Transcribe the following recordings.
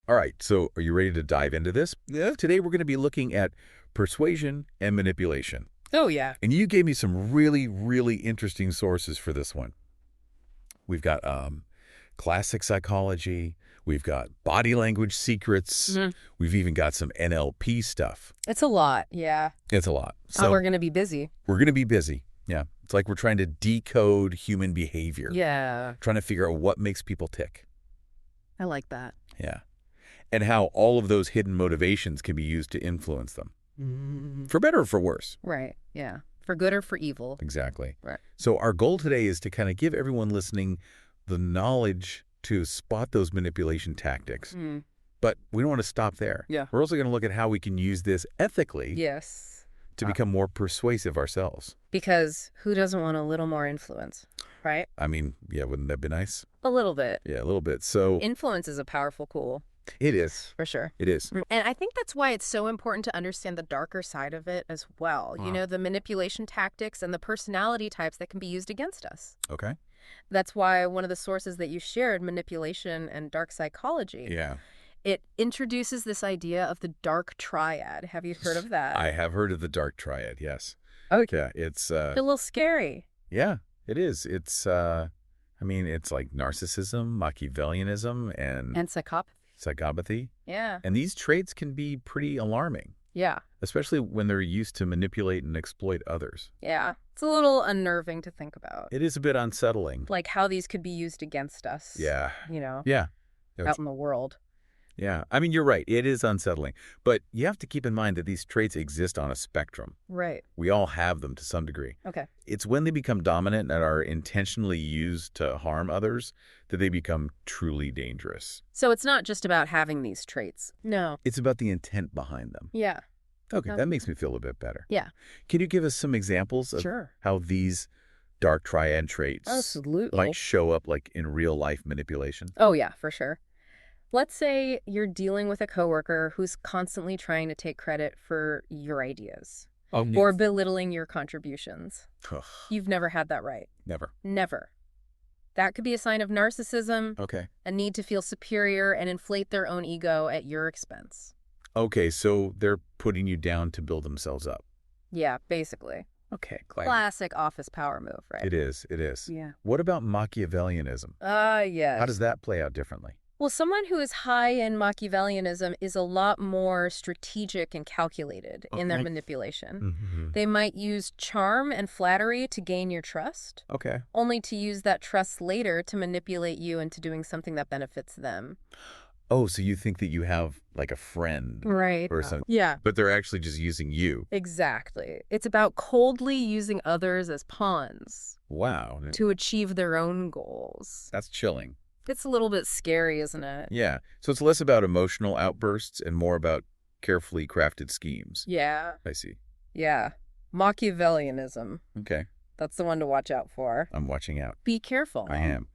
All right, so are you ready to dive into this? Yeah. Today we're going to be looking at persuasion and manipulation. Oh, yeah. And you gave me some really, really interesting sources for this one. We've got classic psychology. We've got body language secrets. We've even got some NLP stuff. It's a lot, yeah. It's a lot. So we're going to be busy. We're going to be busy. Yeah. It's like we're trying to decode human behavior. Yeah. Trying to figure out what makes people tick. I like that. Yeah. And how all of those hidden motivations can be used to influence them. For better or for worse. Right, yeah. For good or for evil. Exactly. Right. So our goal today is to kind of give everyone listening the knowledge to spot those manipulation tactics. But we don't want to stop there. Yeah. We're also going to look at how we can use this ethically to become more persuasive ourselves. Because who doesn't want a little more influence, right? I mean, yeah, wouldn't that be nice? A little bit. Yeah, a little bit. So Influence is a powerful tool. It is. For sure. It is. And I think that's why it's so important to understand the darker side of it as well. You know, the manipulation tactics and the personality types that can be used against us. Okay. That's why one of the sources that you shared, manipulation and dark psychology, it introduces this idea of the dark triad. Have you heard of that? I have heard of the dark triad, yes. Okay. Yeah, it's... a little scary. Yeah, it is. It's, I mean, it's like narcissism, Machiavellianism, and psychopathy. Yeah. And these traits can be pretty alarming. Yeah. Especially when they're used to manipulate and exploit others. Yeah. It's a little unnerving to think about. It is a bit unsettling. Like how these could be used against us. Yeah. You know? Yeah. Out in the world. Yeah. I mean, you're right. It is unsettling. But you have to keep in mind that these traits exist on a spectrum. Right. We all have them to some degree. Okay. It's when they become dominant and are intentionally used to harm others that they become truly dangerous. So it's not just about having these traits. No. It's about the intent behind them. Yeah. Okay, that makes me feel a bit better. Yeah. Can you give us some examples of how these dark triad traits might show up like in real life manipulation? Oh, yeah, for sure. Let's say you're dealing with a coworker who's constantly trying to take credit for your ideas or belittling your contributions. You've never had that right. Never. Never. That could be a sign of narcissism, a need to feel superior and inflate their own ego at your expense. Okay, so they're putting you down to build themselves up. Yeah, basically. Okay. Classic office power move, right? It is. It is. Yeah. What about Machiavellianism? Yes. How does that play out differently? Well, someone who is high in Machiavellianism is a lot more strategic and calculated in their manipulation. They might use charm and flattery to gain your trust. Only to use that trust later to manipulate you into doing something that benefits them. Oh, so you think that you have like a friend. Right. Or something. Yeah. But they're actually just using you. Exactly. It's about coldly using others as pawns. Wow. To achieve their own goals. That's chilling. It's a little bit scary, isn't it? Yeah. So it's less about emotional outbursts and more about carefully crafted schemes. Yeah. I see. Yeah. Machiavellianism. Okay. That's the one to watch out for. I'm watching out. Be careful. I am.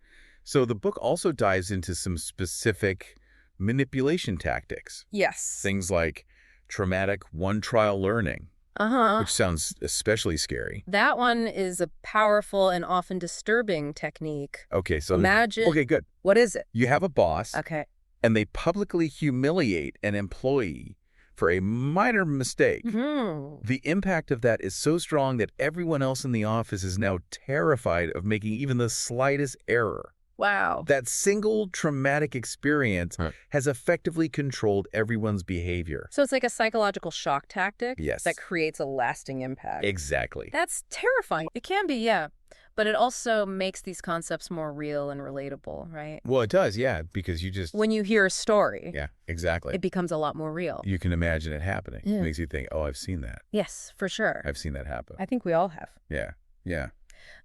So the book also dives into some specific manipulation tactics. Yes. Things like traumatic one-trial learning. Which sounds especially scary. That one is a powerful and often disturbing technique. Okay, so imagine. Okay, good. What is it? You have a boss. Okay. And they publicly humiliate an employee for a minor mistake. The impact of that is so strong that everyone else in the office is now terrified of making even the slightest error. Wow. That single traumatic experience has effectively controlled everyone's behavior. So it's like a psychological shock tactic? Yes. That creates a lasting impact. Exactly. That's terrifying. It can be, yeah. But it also makes these concepts more real and relatable, right? Well, it does, yeah, because you just... When you hear a story... Yeah, exactly. It becomes a lot more real. You can imagine it happening. It makes you think, oh, I've seen that. Yes, for sure. I've seen that happen. I think we all have. Yeah, yeah.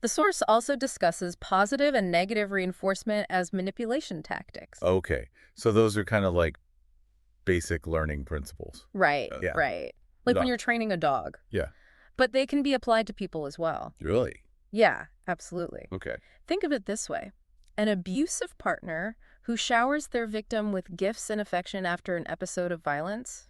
The source also discusses positive and negative reinforcement as manipulation tactics. Okay. So those are kind of like basic learning principles. Right, right. Like when you're training a dog. Yeah. But they can be applied to people as well. Really? Yeah, absolutely. Okay. Think of it this way. An abusive partner who showers their victim with gifts and affection after an episode of violence.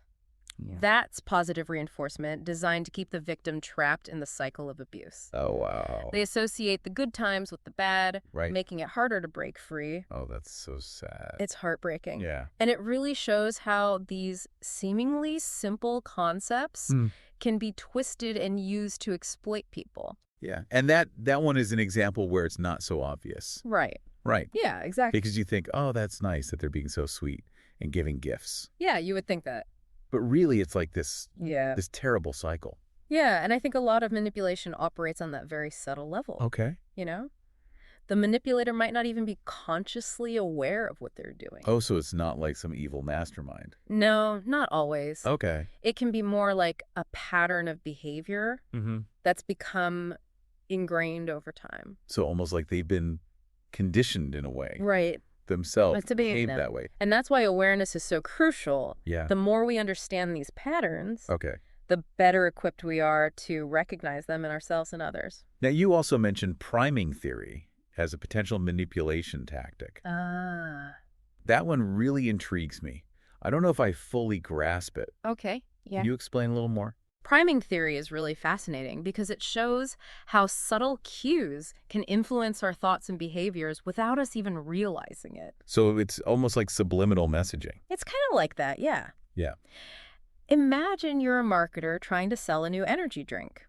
Yeah. That's positive reinforcement designed to keep the victim trapped in the cycle of abuse. Oh, wow. They associate the good times with the bad, Right. making it harder to break free. Oh, that's so sad. It's heartbreaking. Yeah. And it really shows how these seemingly simple concepts can be twisted and used to exploit people. Yeah. And that one is an example where it's not so obvious. Right. Right. Yeah, exactly. Because you think, oh, that's nice that they're being so sweet and giving gifts. Yeah, you would think that. But really, it's like this terrible cycle. Yeah, and I think a lot of manipulation operates on that very subtle level. Okay. You know? The manipulator might not even be consciously aware of what they're doing. Oh, so it's not like some evil mastermind. No, not always. Okay. It can be more like a pattern of behavior that's become ingrained over time. So almost like they've been conditioned in a way. Right. Themselves to behave that way. And that's why awareness is so crucial. Yeah. The more we understand these patterns, Okay. the better equipped we are to recognize them in ourselves and others. Now, you also mentioned priming theory as a potential manipulation tactic. That one really intrigues me. I don't know if I fully grasp it. Okay. Yeah. Can you explain a little more? Priming theory is really fascinating because it shows how subtle cues can influence our thoughts and behaviors without us even realizing it. So it's almost like subliminal messaging. It's kind of like that, yeah. Yeah. Imagine you're a marketer trying to sell a new energy drink.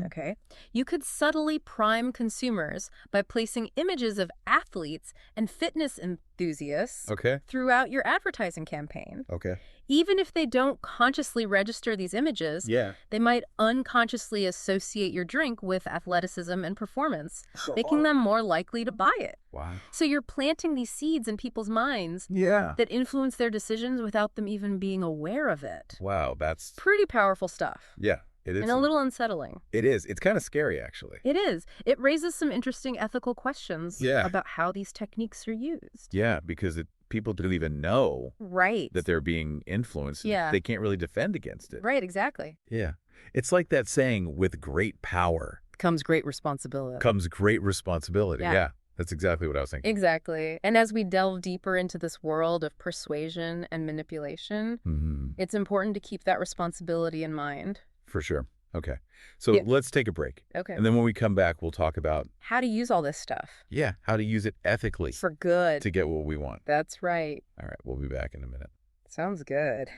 Okay. You could subtly prime consumers by placing images of athletes and fitness enthusiasts throughout your advertising campaign. Okay. Even if they don't consciously register these images, they might unconsciously associate your drink with athleticism and performance, making them more likely to buy it. Wow. So you're planting these seeds in people's minds that influence their decisions without them even being aware of it. Wow, that's pretty powerful stuff. Yeah. It is. And a little unsettling. It is. It's kind of scary, actually. It is. It raises some interesting ethical questions about how these techniques are used. Yeah, because people don't even know that they're being influenced. Yeah. They can't really defend against it. Right, exactly. Yeah. It's like that saying, with great power comes great responsibility. Comes great responsibility. Yeah. That's exactly what I was thinking. Exactly. And as we delve deeper into this world of persuasion and manipulation, it's important to keep that responsibility in mind. For sure. Okay. So let's take a break. Okay. And then when we come back, we'll talk about how to use all this stuff. Yeah, how to use it ethically. For good. To get what we want. That's right. All right. We'll be back in a minute. Sounds good.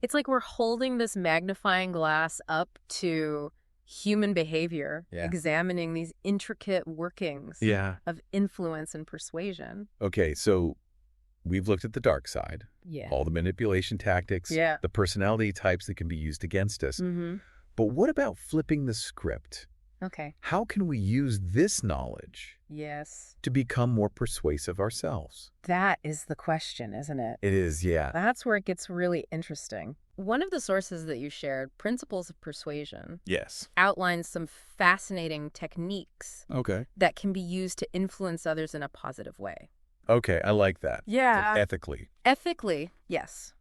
It's like we're holding this magnifying glass up to human behavior, examining these intricate workings of influence and persuasion. Okay. So we've looked at the dark side, all the manipulation tactics, the personality types that can be used against us. But what about flipping the script? Okay. How can we use this knowledge to become more persuasive ourselves? That is the question, isn't it? It is, yeah. That's where it gets really interesting. One of the sources that you shared, Principles of Persuasion, outlines some fascinating techniques that can be used to influence others in a positive way. Okay, I like that. Yeah. Like ethically. Ethically, yes.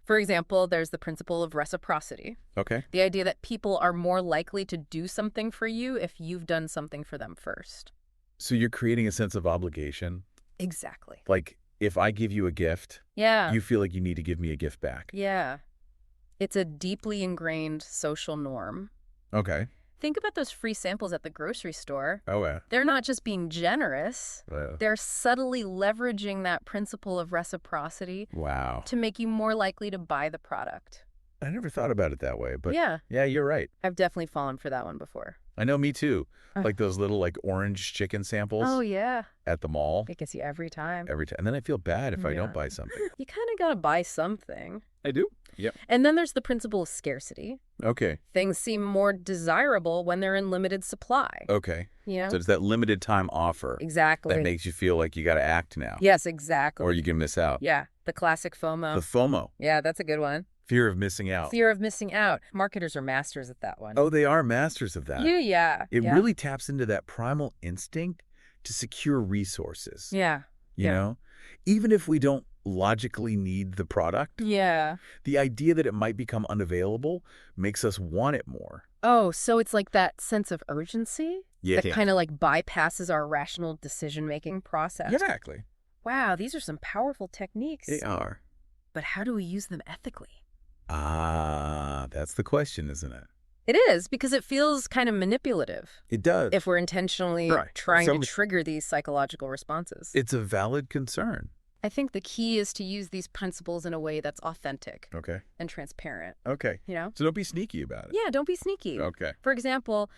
For example, there's the principle of reciprocity. Okay. The idea that people are more likely to do something for you if you've done something for them first. So you're creating a sense of obligation? Exactly. Like, if I give you a gift, you feel like you need to give me a gift back. Yeah. It's a deeply ingrained social norm. Okay. Think about those free samples at the grocery store. Oh, yeah. They're not just being generous. They're subtly leveraging that principle of reciprocity to make you more likely to buy the product. I never thought about it that way, but yeah, you're right. I've definitely fallen for that one before. I know, me too. Like those little orange chicken samples. Oh, yeah. At the mall. It gets you every time. Every time. And then I feel bad if I don't buy something. You kind of got to buy something. I do. Yep. And then there's the principle of scarcity. Okay. Things seem more desirable when they're in limited supply. Okay. You know? So it's that limited time offer. Exactly. That makes you feel like you got to act now. Yes, exactly. Or you can miss out. Yeah. The classic FOMO. The FOMO. Yeah, that's a good one. Fear of missing out. Fear of missing out. Marketers are masters at that one. Oh, they are masters of that. Yeah. It really taps into that primal instinct to secure resources. Yeah. You know? Even if we don't logically need the product. Yeah. The idea that it might become unavailable makes us want it more. Oh, so it's like that sense of urgency? That kind of like bypasses our rational decision-making process. Exactly. Wow, these are some powerful techniques. They are. But how do we use them ethically? Ah, that's the question, isn't it? It is, because it feels kind of manipulative. It does. If we're intentionally trying to trigger these psychological responses. It's a valid concern. I think the key is to use these principles in a way that's authentic and transparent. Okay. You know? So don't be sneaky about it. Yeah, don't be sneaky. Okay. For example,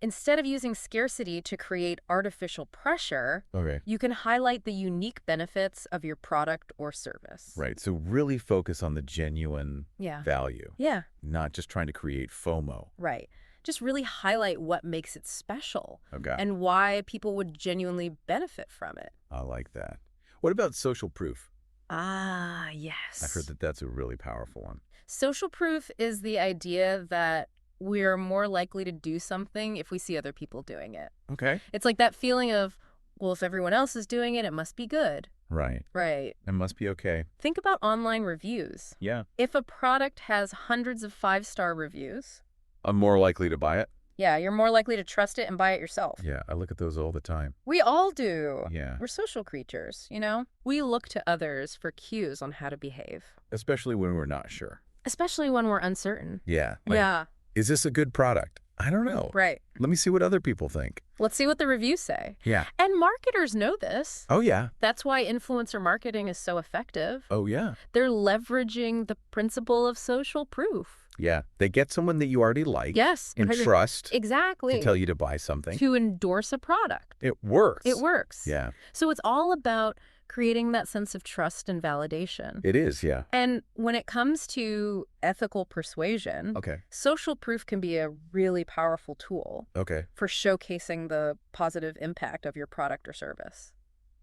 instead of using scarcity to create artificial pressure, you can highlight the unique benefits of your product or service. Right. So really focus on the genuine value. Yeah. Not just trying to create FOMO. Right. Just really highlight what makes it special and why people would genuinely benefit from it. I like that. What about social proof? Ah, yes. I've heard that that's a really powerful one. Social proof is the idea that we're more likely to do something if we see other people doing it. Okay. It's like that feeling of, well, if everyone else is doing it, it must be good. Right. Right. It must be okay. Think about online reviews. Yeah. If a product has hundreds of 5-star reviews, I'm more likely to buy it? yeah, you're more likely to trust it and buy it yourself. Yeah, I look at those all the time. We all do. Yeah. We're social creatures, you know? We look to others for cues on how to behave. Especially when we're not sure. Especially when we're uncertain. Yeah. Yeah. Is this a good product? I don't know. Right. Let me see what other people think. Let's see what the reviews say. Yeah. And marketers know this. Oh, yeah. That's why influencer marketing is so effective. Oh, yeah. They're leveraging the principle of social proof. Yeah. They get someone that you already like. Yes. And trust. Exactly. To tell you to buy something. To endorse a product. It works. It works. Yeah. So it's all about creating that sense of trust and validation. It is, yeah. And when it comes to ethical persuasion, social proof can be a really powerful tool for showcasing the positive impact of your product or service.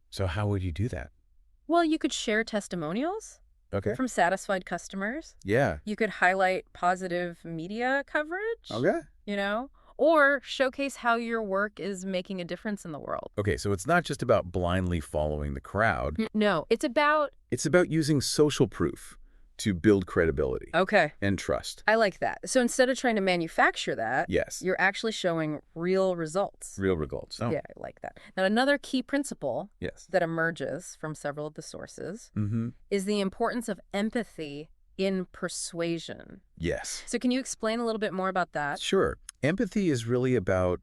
So how would you do that? Well, you could share testimonials from satisfied customers. Yeah. You could highlight positive media coverage. You know? Or showcase how your work is making a difference in the world. Okay, so it's not just about blindly following the crowd. No, it's about... It's about using social proof to build credibility. And trust. I like that. So instead of trying to manufacture that, yes, you're actually showing real results. Real results. Oh. Yeah, I like that. Now, another key principle that emerges from several of the sources is the importance of empathy in persuasion. Yes. So can you explain a little bit more about that? Sure. Empathy is really about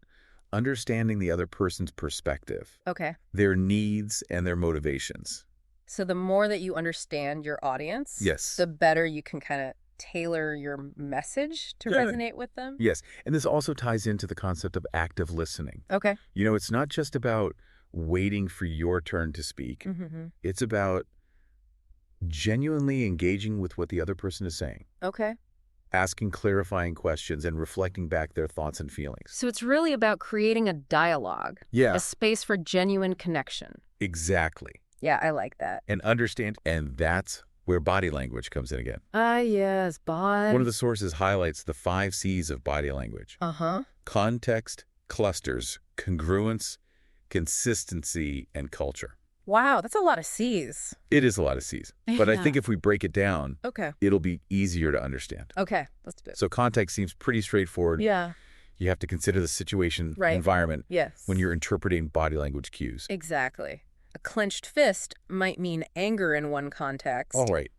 understanding the other person's perspective, their needs and their motivations. So the more that you understand your audience, the better you can kind of tailor your message to resonate with them. Yes. And this also ties into the concept of active listening. You know, it's not just about waiting for your turn to speak. It's about genuinely engaging with what the other person is saying. Asking clarifying questions and reflecting back their thoughts and feelings. So it's really about creating a dialogue. A space for genuine connection. Exactly. Yeah, I like that. And understand, and that's where body language comes in again. Ah, yes, body. One of the sources highlights the 5 C's of body language. Context, clusters, congruence, consistency, and culture. Wow, that's a lot of C's. It is a lot of C's. But I think if we break it down, it'll be easier to understand. Let's do it. So context seems pretty straightforward. You have to consider the situation, environment, when you're interpreting body language cues. Exactly. A clenched fist might mean anger in one context,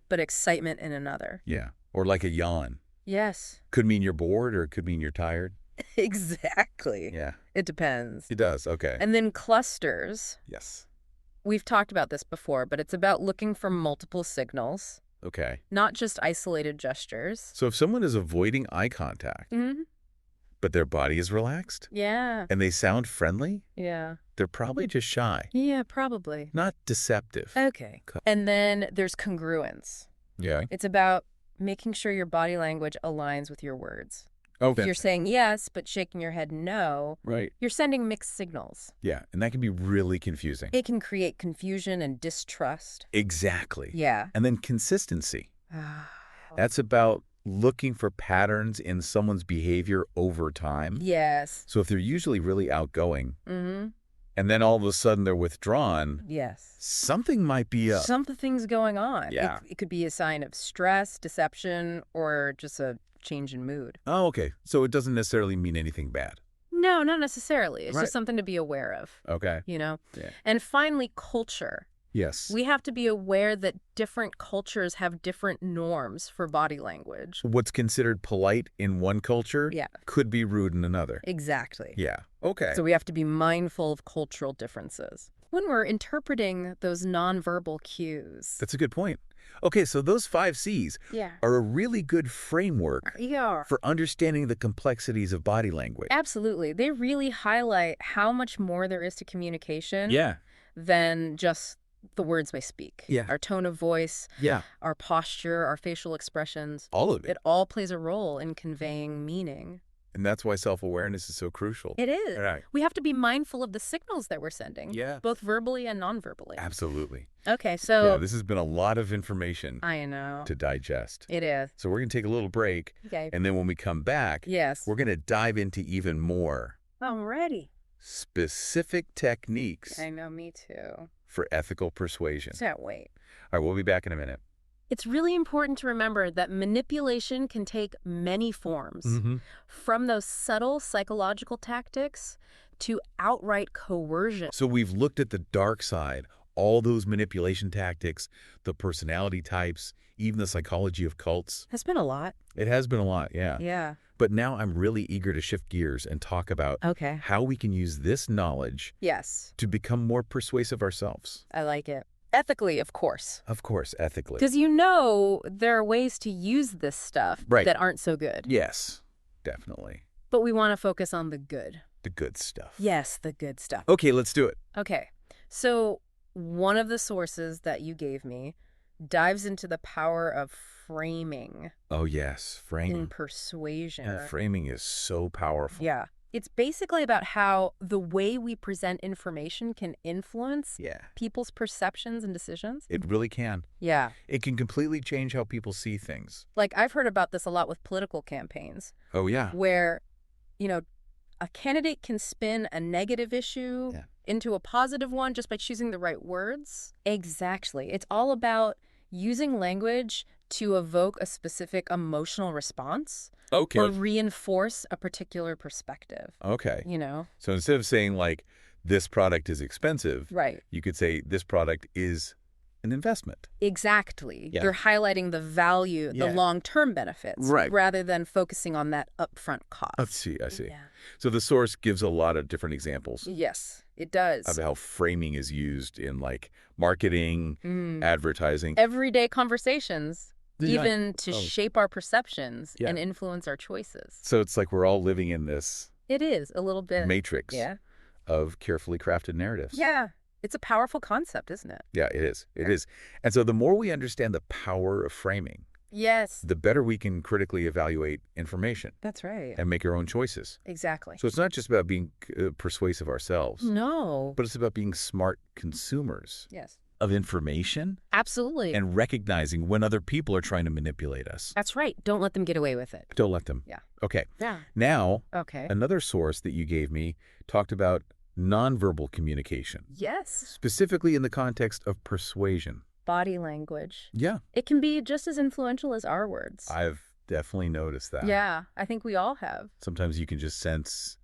but excitement in another. Yeah, or like a yawn. Yes. Could mean you're bored or it could mean you're tired. Exactly. Yeah. It depends. It does, And then clusters. Yes. We've talked about this before, but it's about looking for multiple signals. Not just isolated gestures. So if someone is avoiding eye contact, but their body is relaxed, and they sound friendly, they're probably just shy. Yeah, probably. Not deceptive. And then there's congruence. It's about making sure your body language aligns with your words. If you're saying yes, but shaking your head no, you're sending mixed signals. Yeah, and that can be really confusing. It can create confusion and distrust. Exactly. Yeah. And then consistency. That's about looking for patterns in someone's behavior over time. Yes. So if they're usually really outgoing, and then all of a sudden they're withdrawn, something might be up. Something's going on. Yeah. It could be a sign of stress, deception, or just a change in mood. Oh, okay. So it doesn't necessarily mean anything bad. No, not necessarily. It's just something to be aware of. You know? Yeah. And finally, culture. Yes. We have to be aware that different cultures have different norms for body language. What's considered polite in one culture could be rude in another. Exactly. Yeah. Okay. So we have to be mindful of cultural differences when we're interpreting those nonverbal cues. That's a good point. Okay, so those 5 C's are a really good framework for understanding the complexities of body language. Absolutely. They really highlight how much more there is to communication than just the words we speak. Our tone of voice, our posture, our facial expressions. All of it. It all plays a role in conveying meaning. And that's why self-awareness is so crucial. It is. Right. We have to be mindful of the signals that we're sending, both verbally and non-verbally. Absolutely. Okay, so... Yeah, this has been a lot of information to digest. It is. So we're going to take a little break, and then when we come back, we're going to dive into even more. I'm ready. Specific techniques. I know, me too. For ethical persuasion. Can't wait. All right, we'll be back in a minute. It's really important to remember that manipulation can take many forms, from those subtle psychological tactics to outright coercion. So we've looked at the dark side, all those manipulation tactics, the personality types, even the psychology of cults. That's been a lot. It has been a lot, yeah. Yeah. But now I'm really eager to shift gears and talk about how we can use this knowledge to become more persuasive ourselves. I like it. Ethically, of course. Of course, ethically. Because there are ways to use this stuff that aren't so good. Yes, definitely. But we want to focus on the good. The good stuff. Yes, the good stuff. Okay, let's do it. Okay. So one of the sources that you gave me dives into the power of framing. Oh, yes, framing. In persuasion. Yeah, framing is so powerful. Yeah. It's basically about how the way we present information can influence people's perceptions and decisions. It really can. Yeah. It can completely change how people see things. Like, I've heard about this a lot with political campaigns. Oh, yeah. Where, a candidate can spin a negative issue into a positive one just by choosing the right words. Exactly. It's all about using language to evoke a specific emotional response. Okay. Or reinforce a particular perspective. Okay. So instead of saying, like, this product is expensive, you could say this product is an investment. Exactly. You're highlighting the value, the long-term benefits, rather than focusing on that upfront cost. I see. Yeah. So the source gives a lot of different examples. Yes, it does. Of how framing is used in, like, marketing, advertising. Everyday conversations. Even to shape our perceptions and influence our choices. So it's like we're all living in this... It is, a little bit. Matrix of carefully crafted narratives. Yeah. It's a powerful concept, isn't it? Yeah, it is. It is. And so the more we understand the power of framing, the better we can critically evaluate information. That's right. And make our own choices. Exactly. So it's not just about being persuasive ourselves. No. But it's about being smart consumers. Yes. Of information. Absolutely. And recognizing when other people are trying to manipulate us. That's right. Don't let them get away with it. Don't let them. Yeah. Okay. Yeah. Now, another source that you gave me talked about nonverbal communication. Yes. Specifically in the context of persuasion. Body language. Yeah. It can be just as influential as our words. I've definitely noticed that. Yeah. I think we all have. Sometimes you can just sense,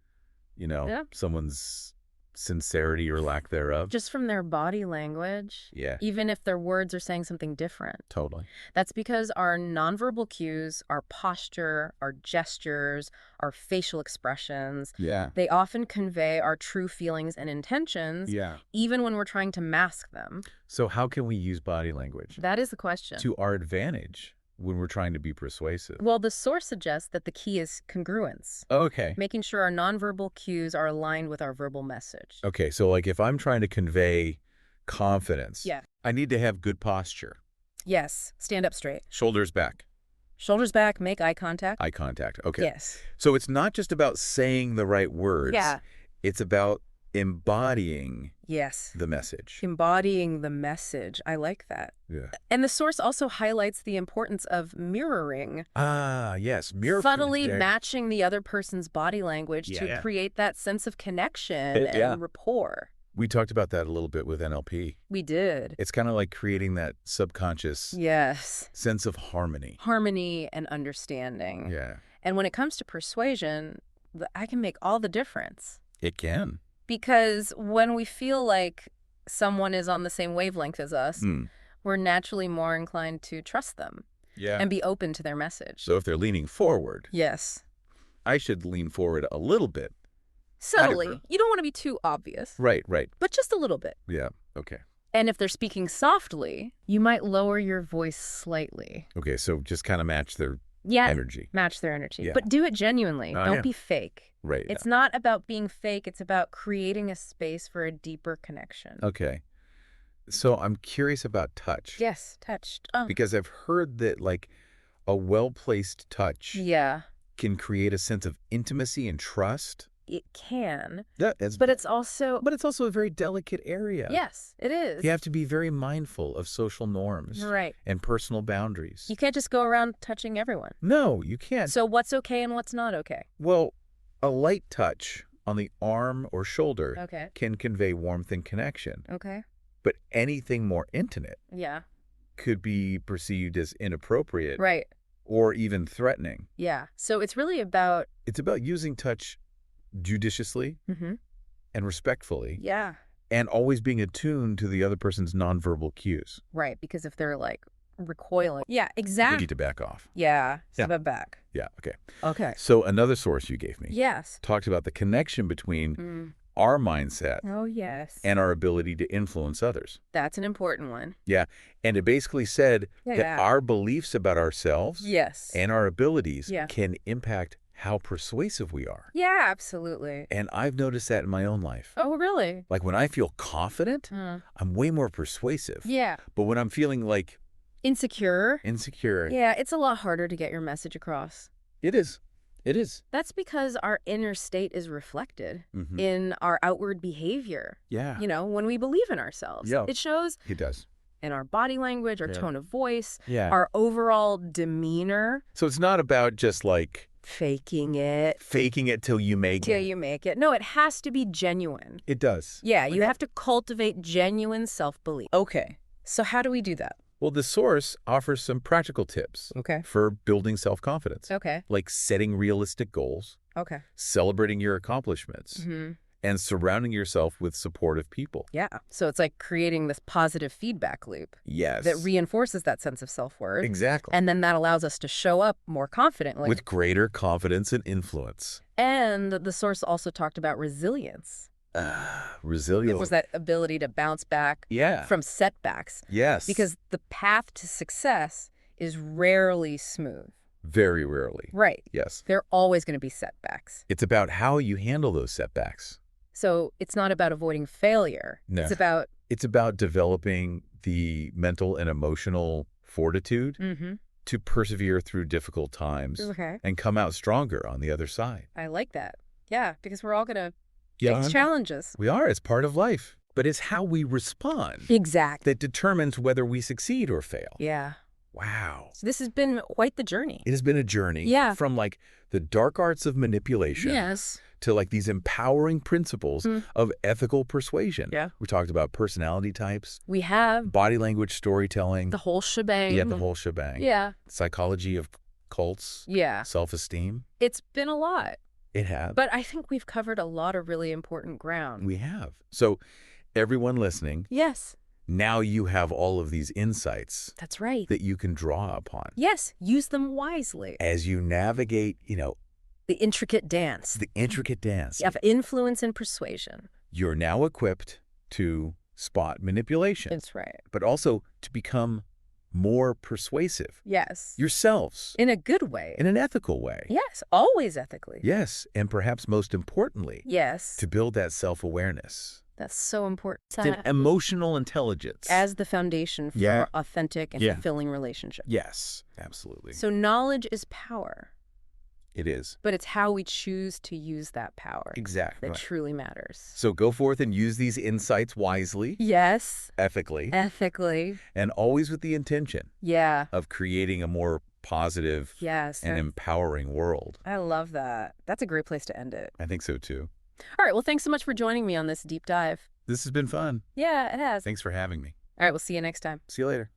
someone's sincerity or lack thereof. Just from their body language. Yeah. Even if their words are saying something different. Totally. That's because our nonverbal cues, our posture, our gestures, our facial expressions, they often convey our true feelings and intentions, even when we're trying to mask them. So how can we use body language? That is the question. To our advantage when we're trying to be persuasive? Well, the source suggests that the key is congruence. Okay. Making sure our nonverbal cues are aligned with our verbal message. Okay, so like if I'm trying to convey confidence, yeah, I need to have good posture. Yes. Stand up straight. Shoulders back. Shoulders back, make eye contact. Eye contact, okay. Yes. So it's not just about saying the right words. Yeah. It's about embodying the message. Embodying the message. I like that. Yeah. And the source also highlights the importance of mirroring. Ah, yes. Mirror. Subtly matching the other person's body language to create that sense of connection and rapport. We talked about that a little bit with NLP. We did. It's kind of like creating that subconscious sense of harmony. Harmony and understanding. Yeah. And when it comes to persuasion, I can make all the difference. It can. Because when we feel like someone is on the same wavelength as us, we're naturally more inclined to trust them and be open to their message. So if they're leaning forward, yes, I should lean forward a little bit. Subtly. You don't want to be too obvious. Right. But just a little bit. Yeah, okay. And if they're speaking softly, you might lower your voice slightly. Okay, so just kind of match their energy. Match their energy. Yeah. But do it genuinely. Don't be fake. Right. It's not about being fake. It's about creating a space for a deeper connection. Okay. So I'm curious about touch. Yes, touched. Because I've heard that, like, a well-placed touch can create a sense of intimacy and trust. It can. But it's also a very delicate area. Yes, it is. You have to be very mindful of social norms. Right. And personal boundaries. You can't just go around touching everyone. No, you can't. So what's okay and what's not okay? Well, a light touch on the arm or shoulder can convey warmth and connection. Okay. But anything more intimate could be perceived as inappropriate. Right. Or even threatening. Yeah. So it's really about... It's about using touch judiciously and respectfully. Yeah. And always being attuned to the other person's nonverbal cues. Right. Because if they're like recoiling. Yeah, exactly. You need to back off. Yeah. Step back. Yeah. Okay. Okay. So another source you gave me. Yes. Talked about the connection between our mindset and our ability to influence others. That's an important one. Yeah. And it basically said that our beliefs about ourselves and our abilities can impact how persuasive we are. Yeah, absolutely. And I've noticed that in my own life. Oh, really? Like when I feel confident, I'm way more persuasive. Yeah. But when I'm feeling like... Insecure. Yeah, it's a lot harder to get your message across. It is. That's because our inner state is reflected in our outward behavior. Yeah. You know, when we believe in ourselves. Yeah. It shows. It does. In our body language, our tone of voice, our overall demeanor. So it's not about just like... Faking it till you make it. No, it has to be genuine. It does. Yeah, you have to cultivate genuine self-belief. Okay. So how do we do that? Well, the source offers some practical tips for building self-confidence. Okay. Like setting realistic goals. Okay. Celebrating your accomplishments. And surrounding yourself with supportive people. Yeah. So it's like creating this positive feedback loop. Yes. That reinforces that sense of self-worth. Exactly. And then that allows us to show up more confidently. With greater confidence and influence. And the source also talked about resilience. Resilience. It was that ability to bounce back from setbacks. Yes. Because the path to success is rarely smooth. Very rarely. Right. Yes. There are always going to be setbacks. It's about how you handle those setbacks. So it's not about avoiding failure. No. It's about developing the mental and emotional fortitude to persevere through difficult times and come out stronger on the other side. I like that. Yeah, because we're all going to face challenges. We are. It's part of life. But it's how we respond that determines whether we succeed or fail. Yeah. Wow. So this has been quite the journey. It has been a journey. Yeah. From like the dark arts of manipulation. Yes. To like these empowering principles of ethical persuasion. Yeah. We talked about personality types. We have. Body language storytelling. The whole shebang. Yeah, the whole shebang. Yeah. Psychology of cults. Yeah. Self-esteem. It's been a lot. It has. But I think we've covered a lot of really important ground. We have. So everyone listening. Yes. Now you have all of these insights. That's right. That you can draw upon. Yes. Use them wisely. As you navigate, the intricate dance. Of influence and persuasion. You're now equipped to spot manipulation. That's right. But also to become more persuasive. Yes. Yourselves. In a good way. In an ethical way. Yes. Always ethically. Yes. And perhaps most importantly. Yes. To build that self-awareness. That's so important. It's an emotional intelligence. As the foundation for authentic and fulfilling relationships. Yes, absolutely. So knowledge is power. It is. But it's how we choose to use that power. Exactly. That truly matters. So go forth and use these insights wisely. Yes. Ethically. And always with the intention. Yeah. Of creating a more positive and empowering world. I love that. That's a great place to end it. I think so too. All right. Well, thanks so much for joining me on this deep dive. This has been fun. Yeah, it has. Thanks for having me. All right. We'll see you next time. See you later.